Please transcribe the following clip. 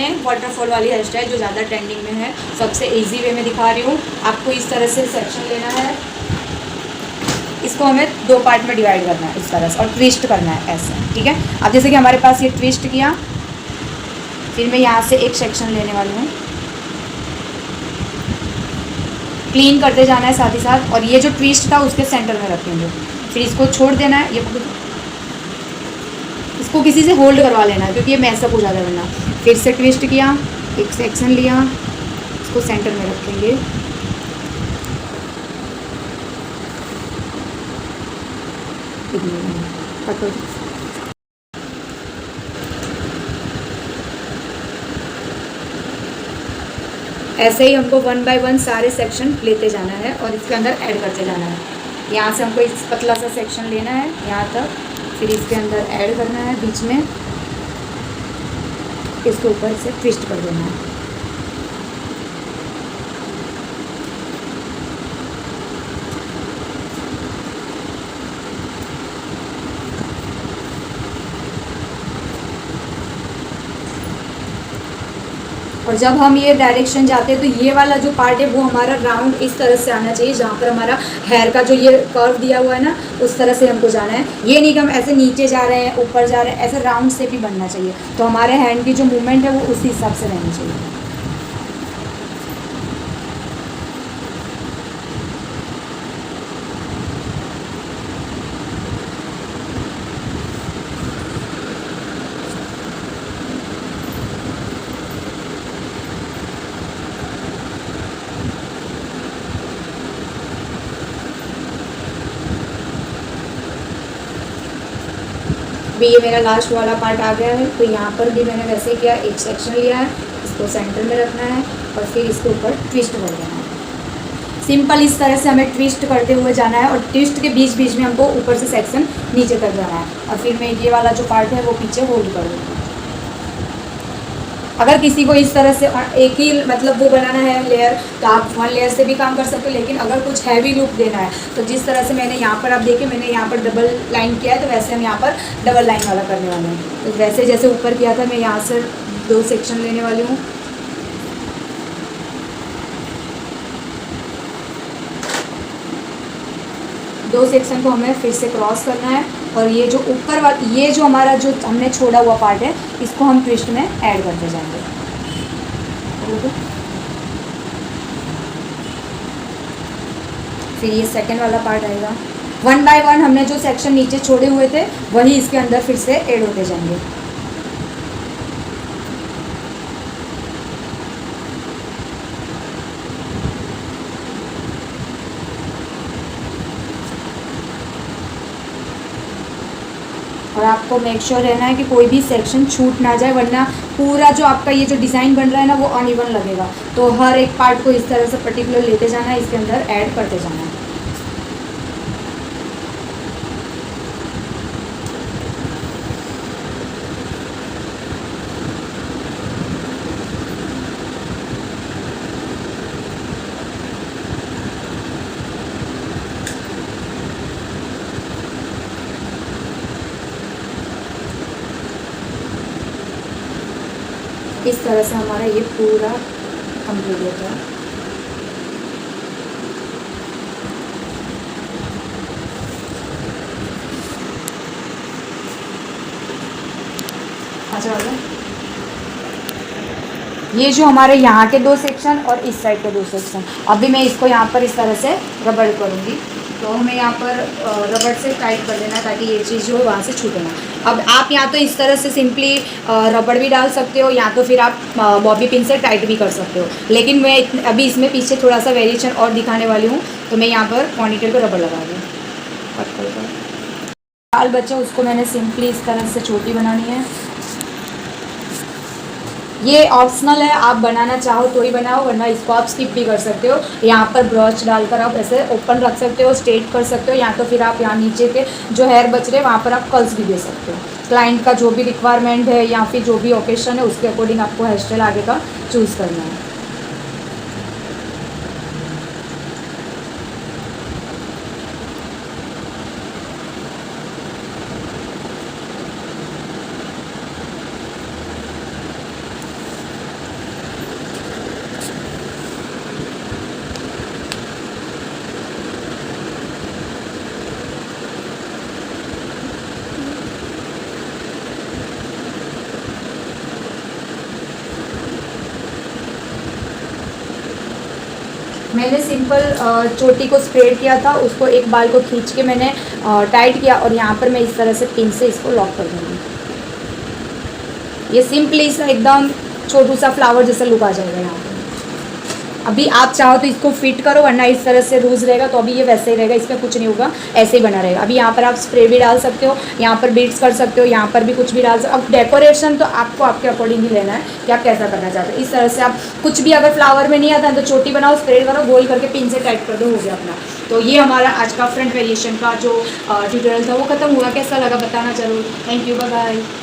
में वाटरफॉल वाली hair style जो ज़्यादा ट्रेंडिंग में है, सबसे इजी वे में दिखा रही हूँ। आपको इस तरह से सेक्शन लेना है, इसको हमें 2 पार्ट में डिवाइड करना है इस तरह से, और ट्विस्ट करना है ऐसे, ठीक है। अब जैसे कि हमारे पास ये ट्विस्ट किया, फिर मैं यहाँ से एक सेक्शन लेने वाली हूँ, क्लीन करते जाना है साथ ही साथ, और ये जो ट्विस्ट था उसके सेंटर में रखेंगे। फिर इसको छोड़ देना है, ये इसको किसी से होल्ड करवा लेना है क्योंकि ये मैसअप हो जाता है वरना। फिर से ट्विस्ट किया, एक सेक्शन लिया, इसको सेंटर में रखेंगे, कट हो जाए। ऐसे ही हमको 1 बाय 1 सारे सेक्शन लेते जाना है और इसके अंदर ऐड करते जाना है। यहाँ से हमको इस पतला सा सेक्शन लेना है यहाँ तक, फिर इसके अंदर ऐड करना है बीच में, इसके ऊपर से ट्विस्ट कर देना है। और जब हम ये डायरेक्शन जाते हैं तो ये वाला जो पार्ट है वो हमारा राउंड इस तरह से आना चाहिए, जहाँ पर हमारा हेयर का जो ये कर्व दिया हुआ है ना, उस तरह से हमको जाना है। ये नहीं कि हम ऐसे नीचे जा रहे हैं, ऊपर जा रहे हैं, ऐसे राउंड से भी बनना चाहिए। तो हमारे हैंड की जो मूवमेंट है वो उसी हिसाब से रहनी चाहिए। भी ये मेरा लास्ट वाला पार्ट आ गया है, तो यहाँ पर भी मैंने वैसे किया, एक सेक्शन लिया है, इसको सेंटर में रखना है और फिर इसके ऊपर ट्विस्ट कर देना है। सिंपल इस तरह से हमें ट्विस्ट करते हुए जाना है, और ट्विस्ट के बीच बीच में हमको ऊपर से सेक्शन नीचे कर जाना है, और फिर मैं ये वाला जो पार्ट है वो पीछे होल्ड कर दूँगा। अगर किसी को इस तरह से एक ही मतलब वो बनाना है लेयर, तो आप 1 लेयर से भी काम कर सकते हो, लेकिन अगर कुछ हैवी लुक देना है तो जिस तरह से मैंने यहाँ पर आप देखिए, मैंने यहाँ पर डबल लाइन किया है, तो वैसे हम यहाँ पर डबल लाइन वाला करने वाले हैं। तो वैसे जैसे ऊपर किया था, मैं यहाँ से 2 सेक्शन लेने वाली हूँ, दो सेक्शन को हमें फिर से क्रॉस करना है, और ये जो ऊपर वाला, ये जो हमारा जो हमने छोड़ा हुआ पार्ट है, इसको हम ट्विस्ट में ऐड करते जाएंगे। फिर ये सेकंड वाला पार्ट आएगा। 1 बाय 1 हमने जो सेक्शन नीचे छोड़े हुए थे वही इसके अंदर फिर से ऐड होते जाएंगे। और आपको मेक श्योर रहना है कि कोई भी सेक्शन छूट ना जाए, वरना पूरा जो आपका ये जो डिज़ाइन बन रहा है ना वो अनइवन लगेगा। तो हर एक पार्ट को इस तरह से पर्टिकुलर लेते जाना है, इसके अंदर ऐड करते जाना है। इस तरह से हमारा ये पूरा कंप्लीट होता है। अच्छा वाला ये जो हमारे यहाँ के 2 सेक्शन और इस साइड के 2 सेक्शन, अभी मैं इसको यहाँ पर इस तरह से रबड़ करूँगी। तो हमें यहाँ पर रबड़ से टाइट कर देना है ताकि ये चीज़ जो है वहाँ से छूटे ना। अब आप या तो इस तरह से सिंपली रबड़ भी डाल सकते हो, या तो फिर आप बॉबी पिन से टाइट भी कर सकते हो, लेकिन मैं अभी इसमें पीछे थोड़ा सा वेरिएशन और दिखाने वाली हूँ। तो मैं यहाँ पर पॉनीटेल को रबड़ लगा दूँ। बाल बच्चा उसको मैंने सिंपली इस तरह से छोटी बनानी है। ये ऑप्शनल है, आप बनाना चाहो तो ही बनाओ, वरना इसको आप स्किप भी कर सकते हो। यहाँ पर ब्रश डालकर आप ऐसे ओपन रख सकते हो, स्ट्रेट कर सकते हो, या तो फिर आप यहाँ नीचे के जो हेयर बच रहे हैं वहाँ पर आप कर्ल्स भी दे सकते हो। क्लाइंट का जो भी रिक्वायरमेंट है या फिर जो भी ओकेशन है उसके अकॉर्डिंग आपको हेयर स्टाइल आगे का चूज़ करना है। मैंने सिंपल चोटी को स्प्रेड किया था, उसको एक बाल को खींच के मैंने टाइट किया और यहाँ पर मैं इस तरह से पिन से इसको लॉक कर दूँगी। ये सिंपली सा एकदम छोटू सा फ्लावर जैसा लुक आ जाएगा यहाँ पर। अभी आप चाहो तो इसको फिट करो, वरना इस तरह से लूज रहेगा तो अभी ये वैसे ही रहेगा, इसमें कुछ नहीं होगा, ऐसे ही बना रहेगा। अभी यहाँ पर आप स्प्रे भी डाल सकते हो, यहाँ पर बीट्स कर सकते हो, यहाँ पर भी कुछ भी डाल सकते हो। अब डेकोरेशन तो आपको आपके अकॉर्डिंग ही लेना है कि आप कैसा करना चाहते हो। इस तरह से आप कुछ भी अगर फ्लावर में नहीं आता है तो छोटी बनाओ, स्प्रे करो, गोल करके पिन से टाइट कर दो, हो गया अपना। तो ये हमारा आज का फ्रंट वेरिएशन का जो ट्यूटोरियल था वो खत्म हुआ। कैसा लगा बताना जरूर। Thank you, bye bye.